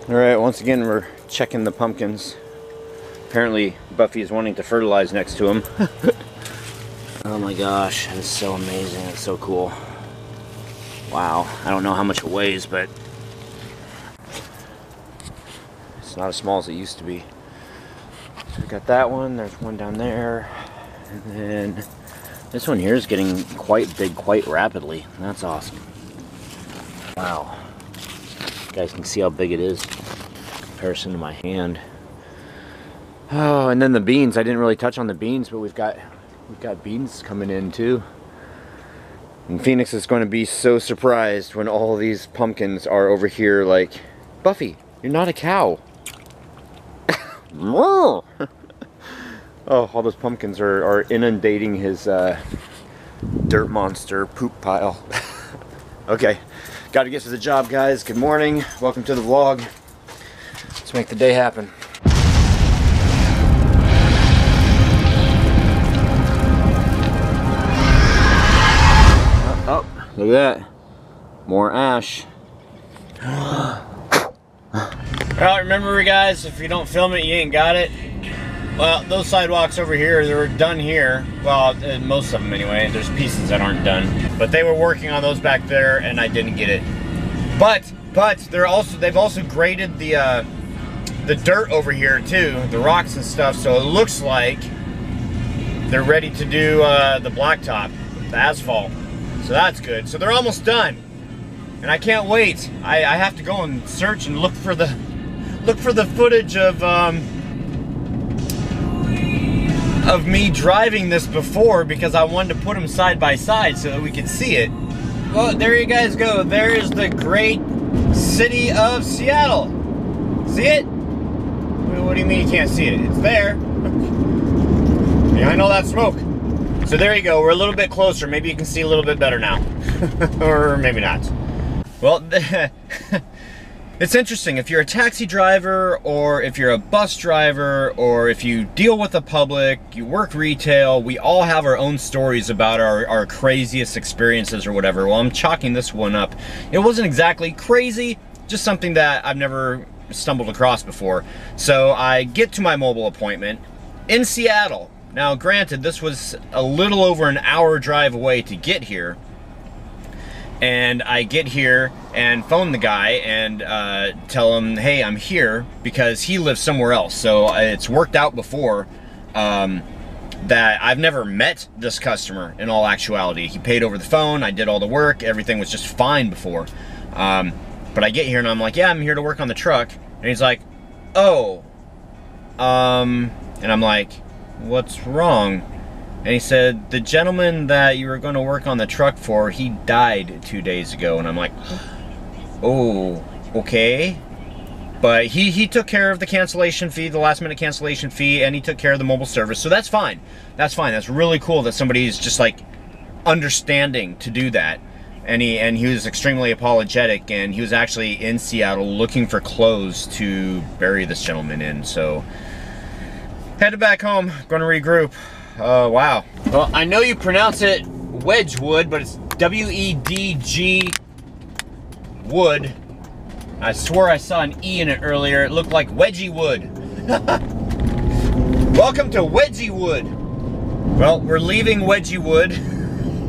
Alright, once again we're checking the pumpkins. Apparently Buffy is wanting to fertilize next to him. Oh my gosh, it's so amazing, it's so cool. Wow, I don't know how much it weighs, but it's not as small as it used to be. So we got that one, there's one down there, and then this one here is getting quite big quite rapidly. That's awesome. Wow. You guys can see how big it is in comparison to my hand. Oh, and then the beans. I didn't really touch on the beans, but we've got beans coming in too. And Phoenix is going to be so surprised when all these pumpkins are over here like, Buffy, you're not a cow. Oh, all those pumpkins are inundating his dirt monster poop pile. Okay, got to get to the job, guys. Good morning. Welcome to the vlog. Let's make the day happen. Oh, look at that. More ash. Well, remember guys, if you don't film it, you ain't got it. Well, those sidewalks over here, they were done here. Well, most of them anyway. There's pieces that aren't done. But they were working on those back there and I didn't get it. But they've also graded the dirt over here too, the rocks and stuff, so it looks like they're ready to do the blacktop, the asphalt. So that's good. So they're almost done. And I can't wait. I have to go and search and look for the footage of me driving this before, because I wanted to put them side by side so that we could see it. Well, there you guys go. There is the great city of Seattle. See it? What do you mean you can't see it? It's there. Yeah, I know that smoke. So there you go. We're a little bit closer. Maybe you can see a little bit better now. Or maybe not. Well, it's interesting. If you're a taxi driver, or if you're a bus driver, or if you deal with the public, you work retail, we all have our own stories about our craziest experiences or whatever. Well, I'm chalking this one up. It wasn't exactly crazy, just something that I've never stumbled across before. So I get to my mobile appointment in Seattle. Now, granted, this was a little over an hour drive away to get here. And I get here and phone the guy and tell him, hey, I'm here, because he lives somewhere else. So it's worked out before that I've never met this customer in all actuality. He paid over the phone, I did all the work, everything was just fine before. But I get here and I'm like, yeah, I'm here to work on the truck. And he's like, oh. And I'm like, what's wrong? And he said, the gentleman that you were going to work on the truck for, he died 2 days ago. And I'm like, oh, okay. But he took care of the cancellation fee, the last minute cancellation fee, and he took care of the mobile service. So that's fine. That's fine. That's really cool that somebody's just like understanding to do that. And he was extremely apologetic, and he was actually in Seattle looking for clothes to bury this gentleman in. So headed back home, going to regroup. Wow. Well, I know you pronounce it Wedgwood, but it's W-E-D-G Wood. I swore I saw an E in it earlier. It looked like Wedgie Wood. Welcome to Wedgie Wood. Well, we're leaving Wedgie Wood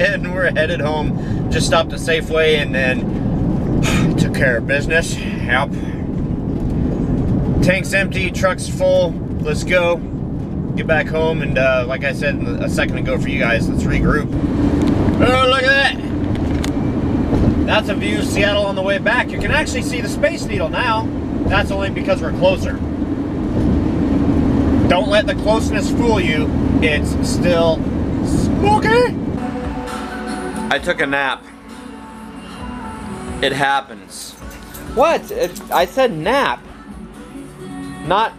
and we're headed home. Just stopped at Safeway and then took care of business. Yep. Tank's empty, truck's full. Let's go. Get back home, and like I said a second ago for you guys, let's regroup. Oh, look at that! That's a view of Seattle on the way back. You can actually see the Space Needle now. That's only because we're closer. Don't let the closeness fool you. It's still smoky. I took a nap. It happens. What? I said nap. Not...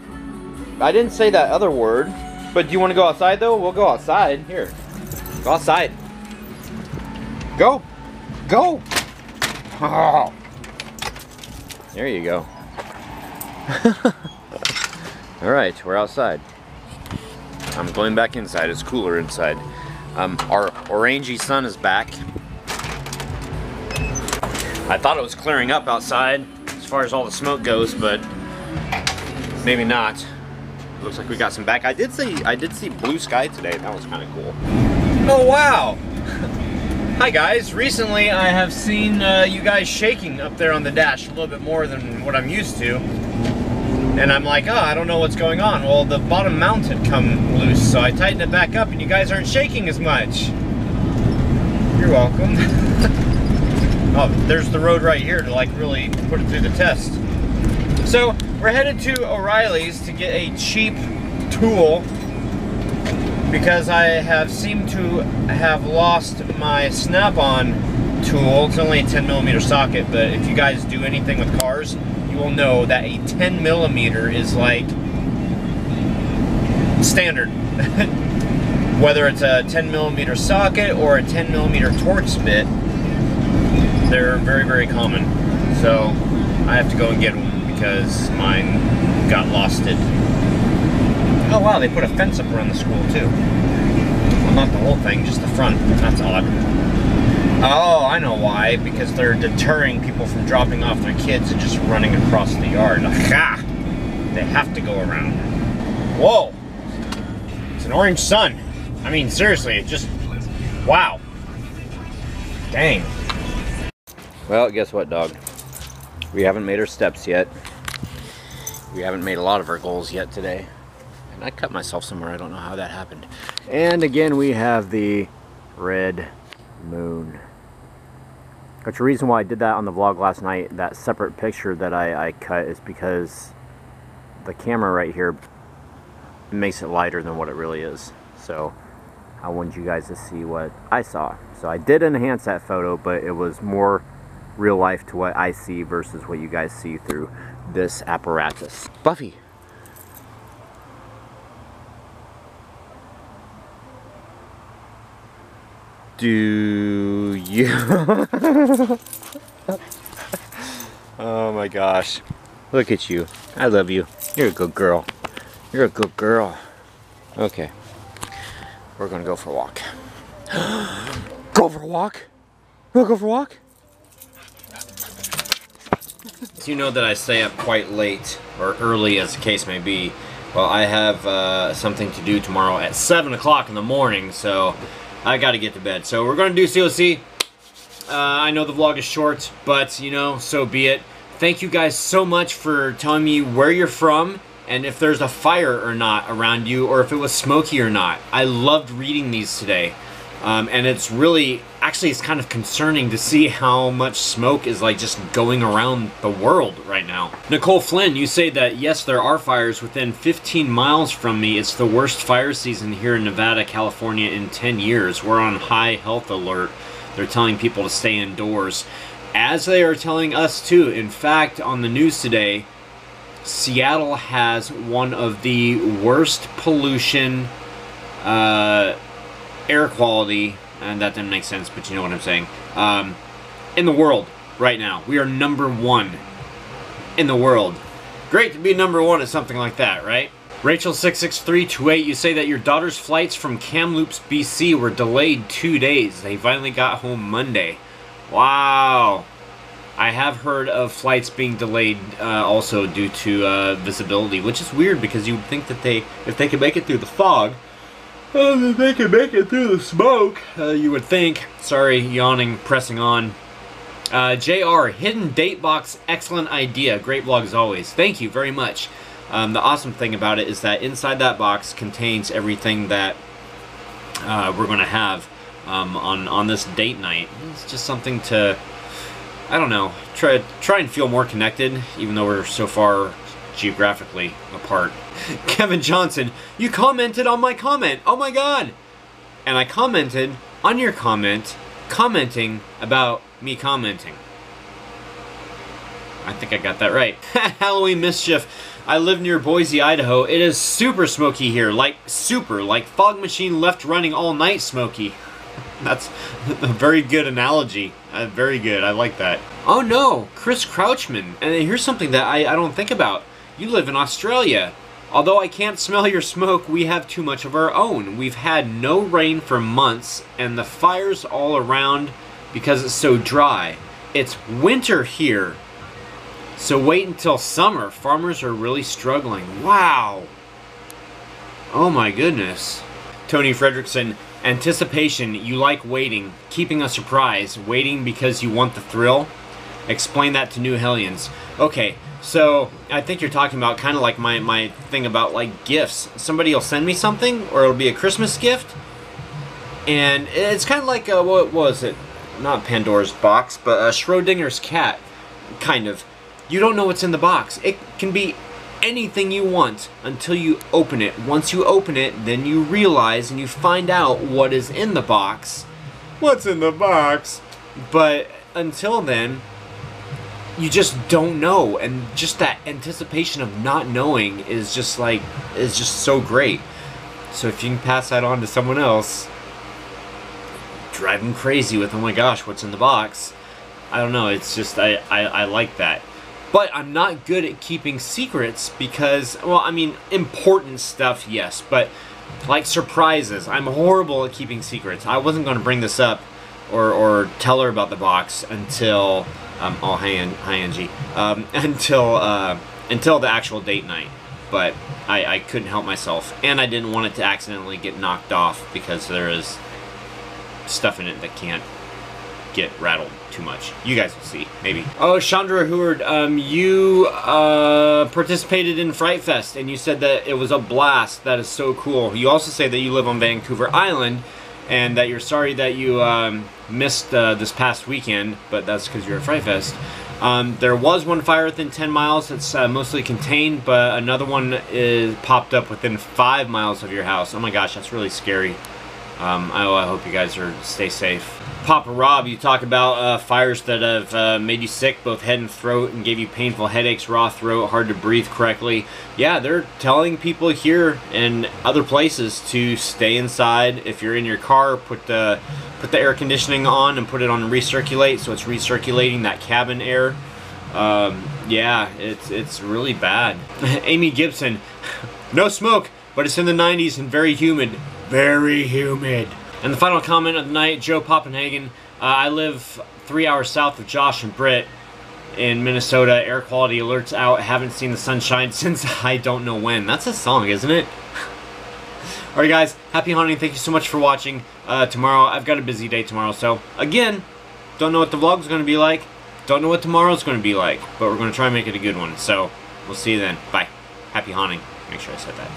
I didn't say that other word. But do you want to go outside though? We'll go outside. Here. Go outside. Go. Go. Oh. There you go. Alright, we're outside. I'm going back inside. It's cooler inside. Our orangey sun is back. I thought it was clearing up outside. It's far as all the smoke goes, but maybe not. Looks like we got some back. I did see blue sky today. That was kind of cool. Oh wow! Hi guys. Recently, I have seen you guys shaking up there on the dash a little bit more than what I'm used to, and I'm like, oh, I don't know what's going on. Well, the bottom mount had come loose, so I tightened it back up, and you guys aren't shaking as much. You're welcome. Oh, there's the road right here to like really put it through the test. So we're headed to O'Reilly's to get a cheap tool because I have seemed to have lost my snap-on tool. It's only a 10mm socket, but if you guys do anything with cars, you will know that a 10mm is like standard. Whether it's a 10mm socket or a 10mm Torx bit, they're very, very common. So I have to go and get one because mine got losted. Oh wow, they put a fence up around the school too. Well, not the whole thing, just the front. That's odd. Oh, I know why. Because they're deterring people from dropping off their kids and just running across the yard. Aha! They have to go around. Whoa! It's an orange sun. I mean, seriously, it just, wow. Dang. Well, guess what, dog? We haven't made our steps yet. We haven't made a lot of our goals yet today. And I cut myself somewhere. I don't know how that happened. And again, we have the red moon. But the reason why I did that on the vlog last night, that separate picture that I cut, is because the camera right here makes it lighter than what it really is. So I wanted you guys to see what I saw. So I did enhance that photo, but it was more real life to what I see versus what you guys see through this apparatus. Buffy. Do you? Oh my gosh. Look at you. I love you. You're a good girl. You're a good girl. Okay. We're gonna go for a walk. Go for a walk? We'll go for a walk? You know that I stay up quite late, or early as the case may be. Well, I have something to do tomorrow at 7 o'clock in the morning, so I gotta get to bed. So we're gonna do COC. I know the vlog is short, but you know, so be it. Thank you guys so much for telling me where you're from, and if there's a fire or not around you, or if it was smoky or not. I loved reading these today. And it's really, actually it's kind of concerning to see how much smoke is like just going around the world right now. Nicole Flynn, you say that yes, there are fires within 15 miles from me. It's the worst fire season here in Nevada, California in 10 years. We're on high health alert. They're telling people to stay indoors, as they are telling us too. In fact, on the news today, Seattle has one of the worst pollution air quality, and that didn't make sense, but you know what I'm saying, in the world right now. We are #1 in the world. Great to be #1 at something like that, right? Rachel66328, you say that your daughter's flights from Kamloops, BC were delayed 2 days. They finally got home Monday. Wow. I have heard of flights being delayed also due to visibility, which is weird because you would think that if they could make it through the fog, they can make it through the smoke, you would think. Sorry, yawning, pressing on. JR, hidden date box, excellent idea. Great vlog as always. Thank you very much. The awesome thing about it is that inside that box contains everything that we're going to have on this date night. It's just something to, I don't know, try and feel more connected, even though we're so far geographically apart. Kevin Johnson, you commented on my comment. Oh my god. And I commented on your comment, commenting about me commenting. I think I got that right. Halloween Mischief, I live near Boise, Idaho. It is super smoky here, like fog machine left running all night smoky. That's a very good analogy. Very good, I like that. Oh no, Chris Crouchman. And here's something that I don't think about. You live in Australia. Although I can't smell your smoke, we have too much of our own. We've had no rain for months, and the fire's all around because it's so dry. It's winter here. So wait until summer. Farmers are really struggling. Wow. Oh my goodness. Tony Fredrickson, anticipation, you like waiting, keeping a surprise, waiting because you want the thrill. Explain that to new Hellions. Okay, so I think you're talking about kind of like my thing about like gifts. Somebody will send me something, or it'll be a Christmas gift, and it's kind of like, what was it? Not Pandora's box, but Schrodinger's cat, kind of. You don't know what's in the box. It can be anything you want until you open it. Once you open it, then you realize and you find out what is in the box. What's in the box? But until then, you just don't know, and just that anticipation of not knowing is just so great. So if you can pass that on to someone else, drive them crazy with, oh my gosh, what's in the box? I don't know, it's just, I like that. But I'm not good at keeping secrets because, well, I mean, important stuff, yes, but like surprises, I'm horrible at keeping secrets. I wasn't going to bring this up or tell her about the box until, oh, hi Angie, until the actual date night. But I couldn't help myself, and I didn't want it to accidentally get knocked off because there is stuff in it that can't get rattled too much. You guys will see, maybe. Oh, Chandra Howard, you participated in Fright Fest, and you said that it was a blast. That is so cool. You also say that you live on Vancouver Island, and that you're sorry that you missed this past weekend, but that's because you're at Fright Fest. There was one fire within 10 miles that's mostly contained, but another one is popped up within 5 miles of your house. Oh my gosh, that's really scary. I hope you guys stay safe. Papa Rob, you talk about fires that have made you sick, both head and throat, and gave you painful headaches, raw throat, hard to breathe correctly. Yeah, they're telling people here and other places to stay inside. If you're in your car, put the air conditioning on and put it on recirculate, so it's recirculating that cabin air. Yeah, it's really bad. Amy Gibson, no smoke, but it's in the 90s and very humid. Very humid. And the final comment of the night, Joe Poppenhagen. I live 3 hours south of Josh and Britt in Minnesota. Air quality alerts out. Haven't seen the sunshine since I don't know when. That's a song, isn't it? Alright guys, happy hunting. Thank you so much for watching. Tomorrow, I've got a busy day tomorrow. So, again, don't know what the vlog's going to be like. Don't know what tomorrow's going to be like. But we're going to try and make it a good one. So, we'll see you then. Bye. Happy hunting. Make sure I said that.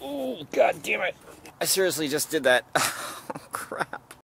Oh, God damn it. I seriously just did that. Oh, crap.